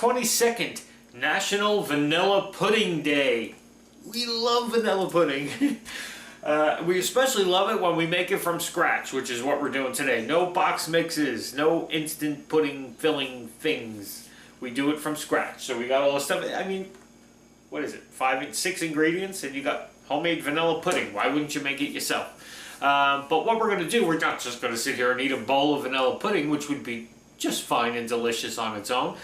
22nd, National Vanilla Pudding Day. We love vanilla pudding. We especially love it when we make it from scratch, which is what we're doing today. No box mixes, no instant pudding filling things. We do it from scratch. So we got all the stuff. I mean, what is it? 6 ingredients and you got homemade vanilla pudding. Why wouldn't you make it yourself? But what we're going to do, we're not just going to sit here and eat a bowl of vanilla pudding, which would be just fine and delicious on its own.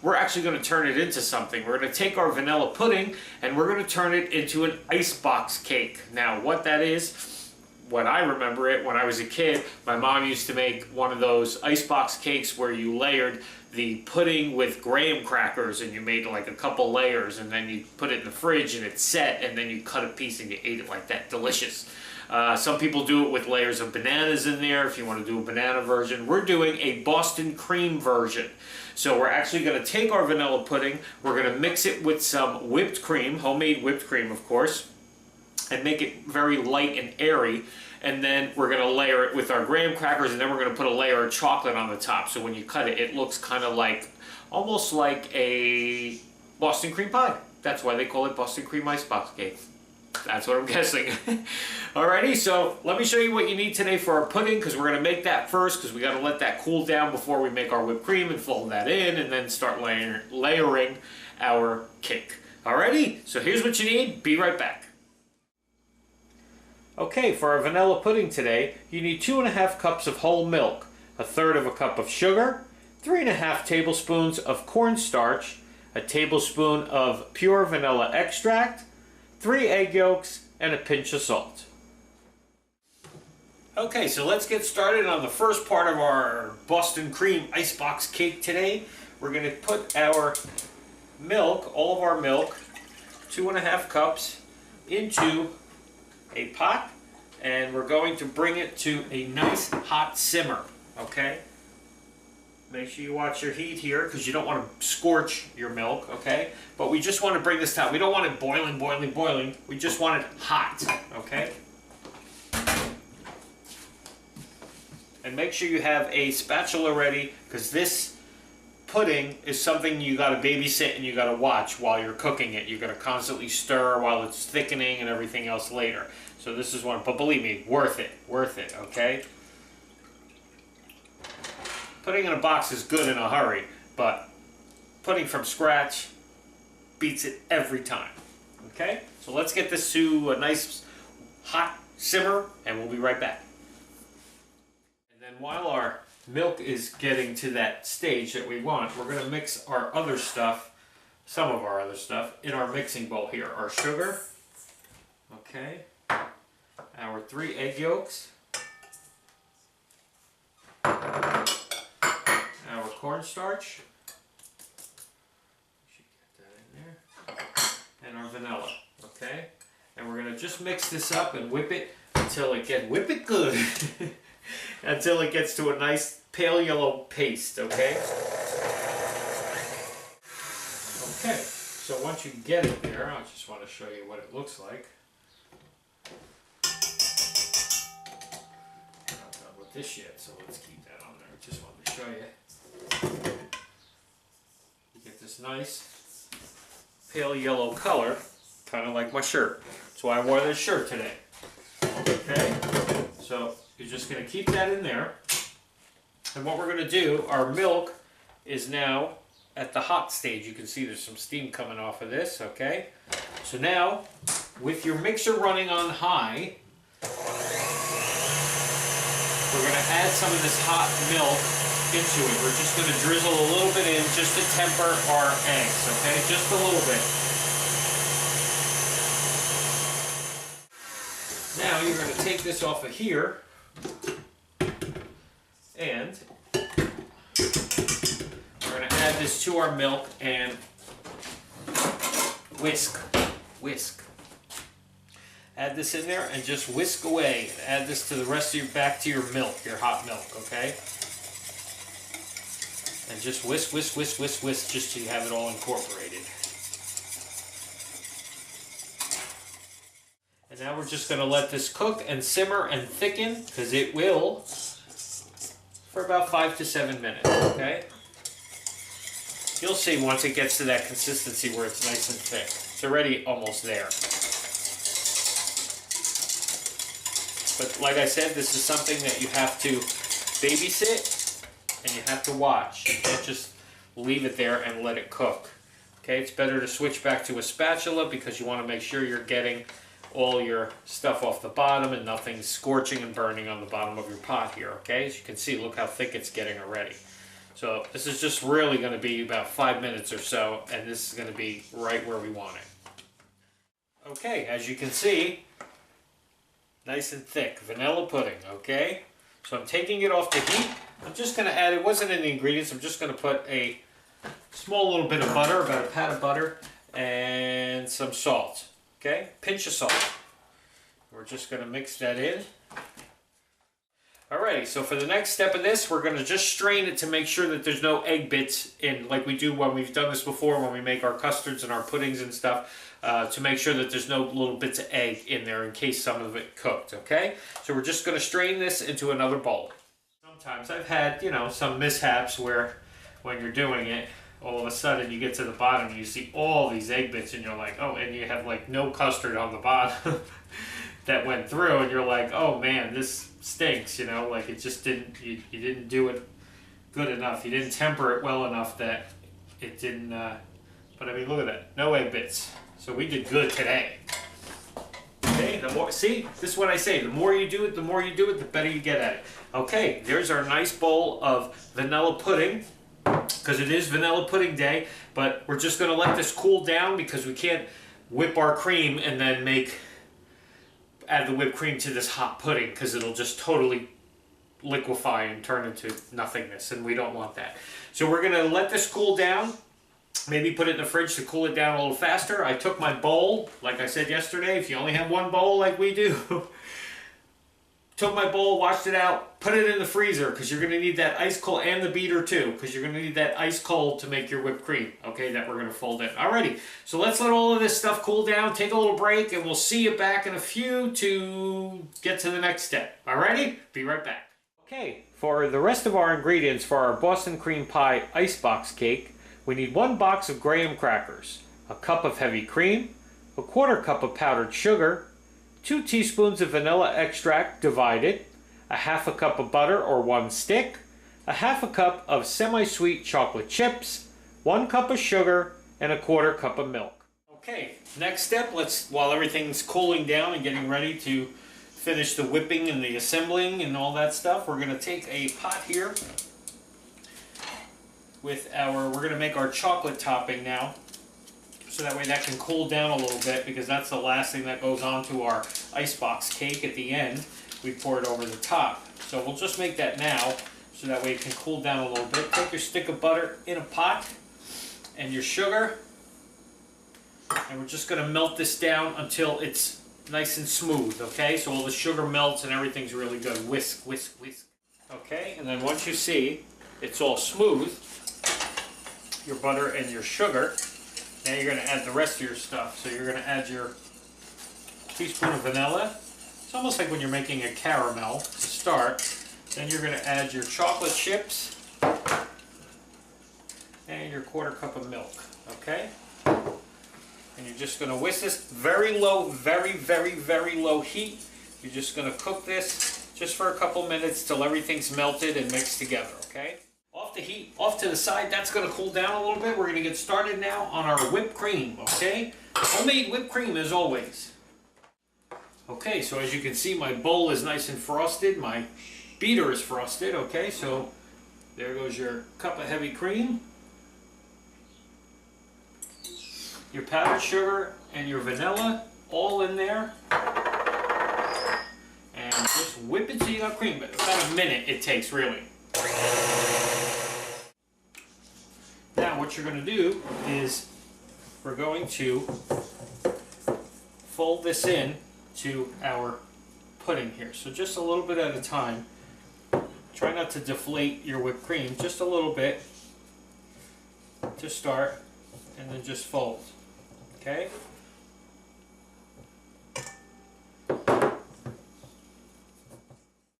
We're actually going to turn it into something. We're going to take our vanilla pudding and we're going to turn it into an icebox cake. Now, what that is, when I remember it, when I was a kid, my mom used to make one of those icebox cakes where you layered the pudding with graham crackers and you made like a couple layers and then you put it in the fridge and it's set and then you cut a piece and you ate it like that. Delicious. Some people do it with layers of bananas in there if you want to do a banana version. We're doing a Boston cream version. So we're actually going to take our vanilla pudding, we're going to mix it with some whipped cream, homemade whipped cream of course, and make it very light and airy. And then we're going to layer it with our graham crackers and then we're going to put a layer of chocolate on the top. So when you cut it, it looks kind of like, almost like a Boston cream pie. That's why they call it Boston cream icebox cake. That's what I'm guessing. Alrighty, so let me show you what you need today for our pudding, because we're going to make that first, because we got to let that cool down before we make our whipped cream and fold that in, and then start layering our cake. Alrighty, so here's what you need. Be right back. Okay, for our vanilla pudding today, you need 2½ cups of whole milk, 1/3 cup of sugar, 3½ tablespoons of cornstarch, a tablespoon of pure vanilla extract, 3 egg yolks, and a pinch of salt. Okay, so let's get started on the first part of our Boston cream icebox cake today. We're going to put our milk, all of our milk, 2½ cups, into a pot, and we're going to bring it to a nice hot simmer, okay? Make sure you watch your heat here because you don't want to scorch your milk, okay? But we just want to bring this down. We don't want it boiling, boiling, boiling. We just want it hot, okay? And make sure you have a spatula ready because this pudding is something you got to babysit and you got to watch while you're cooking it. You got to constantly stir while it's thickening and everything else later. So this is one, but believe me, worth it, okay? Putting in a box is good in a hurry, but putting from scratch beats it every time. Okay? So let's get this to a nice hot simmer and we'll be right back. And then while our milk is getting to that stage that we want, we're going to mix our other stuff, some of our other stuff, in our mixing bowl here. Our sugar, okay, our 3 egg yolks, our cornstarch, should get that in there, and our vanilla, okay? And we're going to just mix this up and whip it until it gets, whip it good, until it gets to a nice pale yellow paste, okay? Okay, so once you get it there, I just want to show you what it looks like. I'm not done with this yet, so let's keep that on there. I just wanted to show you. You get this nice pale yellow color, kind of like my shirt. That's why I wore this shirt today. Okay, so you're just going to keep that in there. And what we're going to do, our milk is now at the hot stage. You can see there's some steam coming off of this, okay? So now, with your mixer running on high, we're going to add some of this hot milk into it. We're just going to drizzle a little bit in just to temper our eggs, okay? Just a little bit. Now you're going to take this off of here and we're going to add this to our milk and whisk. Add this in there and just whisk away. Add this to the rest of your, back to your milk, your hot milk, okay? And just whisk, just so you have it all incorporated. And now we're just going to let this cook and simmer and thicken, because it will, for about 5 to 7 minutes, okay? You'll see once it gets to that consistency where it's nice and thick. It's already almost there. But like I said, this is something that you have to babysit and you have to watch. You can't just leave it there and let it cook. Okay, it's better to switch back to a spatula because you want to make sure you're getting all your stuff off the bottom and nothing's scorching and burning on the bottom of your pot here. Okay, as you can see, look how thick it's getting already. So this is just really going to be about 5 minutes or so, and this is going to be right where we want it. Okay, as you can see, nice and thick vanilla pudding. Okay, so I'm taking it off the heat. I'm just going to add, it wasn't in the ingredients, I'm just going to put a small little bit of butter, about a pat of butter, and some salt. Okay, pinch of salt. We're just going to mix that in. Alrighty, so for the next step in this, we're going to just strain it to make sure that there's no egg bits in, like we do when we've done this before, when we make our custards and our puddings and stuff, to make sure that there's no little bits of egg in there in case some of it cooked, okay? So we're just going to strain this into another bowl. Sometimes I've had, you know, some mishaps where when you're doing it, all of a sudden you get to the bottom and you see all these egg bits and you're like, oh, and you have like no custard on the bottom that went through and you're like, oh man, this stinks, you know, like it just didn't, you didn't do it good enough, you didn't temper it well enough that it didn't, but I mean, look at that, no egg bits, so we did good today. Okay, the more, see, this is what I say, the more you do it, the better you get at it. Okay, there's our nice bowl of vanilla pudding, because it is vanilla pudding day, but we're just going to let this cool down because we can't whip our cream and then add the whipped cream to this hot pudding because it'll just totally liquefy and turn into nothingness, and we don't want that. So we're going to let this cool down, maybe put it in the fridge to cool it down a little faster. I took my bowl, like I said yesterday, if you only have one bowl like we do, took my bowl, washed it out, put it in the freezer because you're going to need that ice cold, and the beater too, because you're going to need that ice cold to make your whipped cream, okay, that we're going to fold in. Alrighty, so let's let all of this stuff cool down, take a little break, and we'll see you back in a few to get to the next step. Alrighty, be right back. Okay, for the rest of our ingredients for our Boston cream pie icebox cake, we need 1 box of graham crackers, a cup of heavy cream, a 1/4 cup of powdered sugar, 2 teaspoons of vanilla extract divided, a 1/2 cup of butter or 1 stick, a 1/2 cup of semi-sweet chocolate chips, 1 cup of sugar, and a 1/4 cup of milk. Okay, next step, while everything's cooling down and getting ready to finish the whipping and the assembling and all that stuff, we're going to take a pot here with we're going to make our chocolate topping now. So that way that can cool down a little bit because that's the last thing that goes on to our icebox cake at the end. We pour it over the top. So we'll just make that now so that way it can cool down a little bit. Take your stick of butter in a pot and your sugar, and we're just going to melt this down until it's nice and smooth, okay? So all the sugar melts and everything's really good. Whisk, whisk, whisk. Okay, and then once you see it's all smooth, your butter and your sugar, now you're going to add the rest of your stuff. So you're going to add your teaspoon of vanilla. It's almost like when you're making a caramel to start. Then you're going to add your chocolate chips and your 1/4 cup of milk. Okay? And you're just going to whisk this very low, very, very, very low heat. You're just going to cook this just for a couple minutes till everything's melted and mixed together. Okay? Off the heat, off to the side, that's going to cool down a little bit. We're going to get started now on our whipped cream, okay? Homemade whipped cream as always. Okay, so as you can see, my bowl is nice and frosted. My beater is frosted, okay? So there goes your cup of heavy cream, your powdered sugar, and your vanilla all in there. And just whip it so you got cream. About a minute it takes, really. Now what you're going to do is we're going to fold this in to our pudding here. So just a little bit at a time. Try not to deflate your whipped cream, just a little bit to start, and then just fold. Okay? And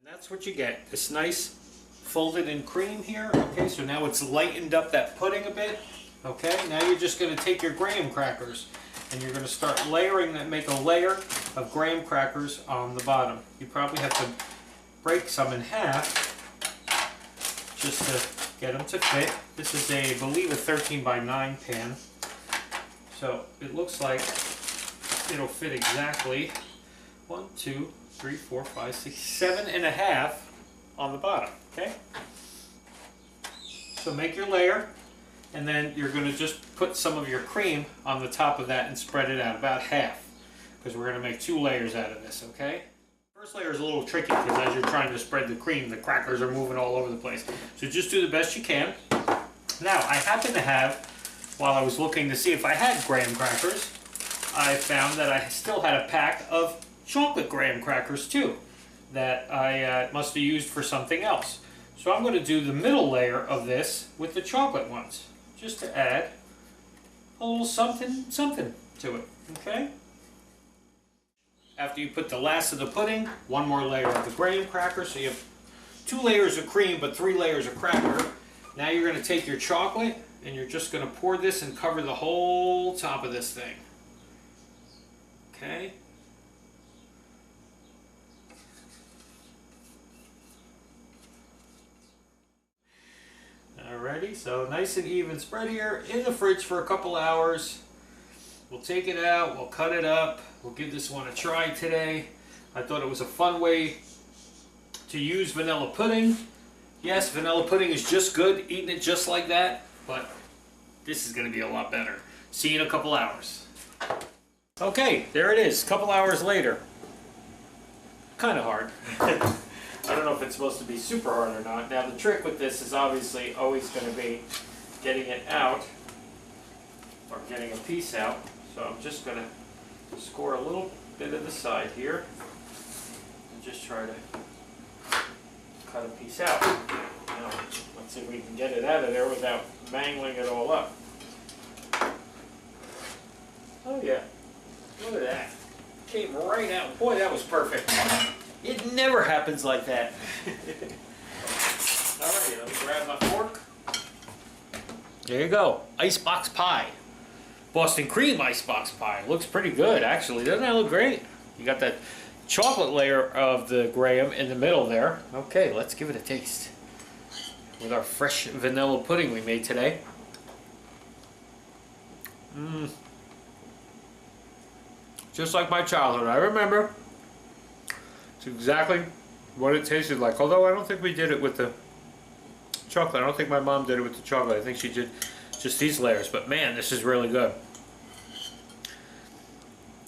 that's what you get, this nice folded in cream here. Okay, so now it's lightened up that pudding a bit. Okay, now you're just going to take your graham crackers and you're going to start layering that, make a layer of graham crackers on the bottom. You probably have to break some in half just to get them to fit. This is a, I believe, a 13 by 9 pan. So it looks like it'll fit exactly 1, 2, 3, 4, 5, 6, 7.5 on the bottom, okay? So make your layer, and then you're going to just put some of your cream on the top of that and spread it out about half, because we're going to make 2 layers out of this, okay? First layer is a little tricky because as you're trying to spread the cream, the crackers are moving all over the place. So just do the best you can. Now, I happen to have, while I was looking to see if I had graham crackers, I found that I still had a pack of chocolate graham crackers too, that I must have used for something else. So I'm going to do the middle layer of this with the chocolate ones, just to add a little something to it, okay? After you put the last of the pudding, 1 more layer of the graham cracker, so you have 2 layers of cream but 3 layers of cracker. Now you're going to take your chocolate and you're just going to pour this and cover the whole top of this thing. Okay? Alrighty, so nice and even spread here in the fridge for a couple hours. We'll take it out, we'll cut it up, we'll give this one a try today. I thought it was a fun way to use vanilla pudding. Yes, vanilla pudding is just good, eating it just like that, but this is going to be a lot better. See you in a couple hours. Okay, there it is, a couple hours later. Kind of hard. I don't know if it's supposed to be super hard or not. Now the trick with this is obviously always going to be getting it out, or getting a piece out. So I'm just going to score a little bit of the side here and just try to cut a piece out. Now let's see if we can get it out of there without mangling it all up. Oh yeah, look at that. Came right out. Boy, that was perfect. It never happens like that. Alright, let me grab my fork. There you go. Icebox pie. Boston cream icebox pie. Looks pretty good, actually. Doesn't that look great? You got that chocolate layer of the graham in the middle there. Okay, let's give it a taste. With our fresh vanilla pudding we made today. Just like my childhood. I remember. It's exactly what it tasted like. Although I don't think we did it with the chocolate. I don't think my mom did it with the chocolate. I think she did just these layers. But man, this is really good.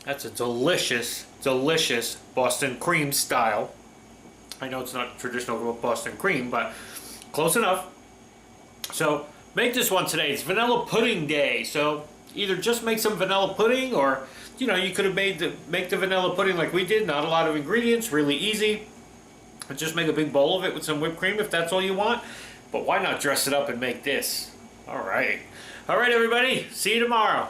That's a delicious, delicious Boston cream style. I know it's not traditional Boston cream, but close enough. So make this one today. It's vanilla pudding day. So either just make some vanilla pudding, or you know, you could have make the vanilla pudding like we did. Not a lot of ingredients, really easy. And just make a big bowl of it with some whipped cream if that's all you want. But why not dress it up and make this? All right. All right, everybody. See you tomorrow.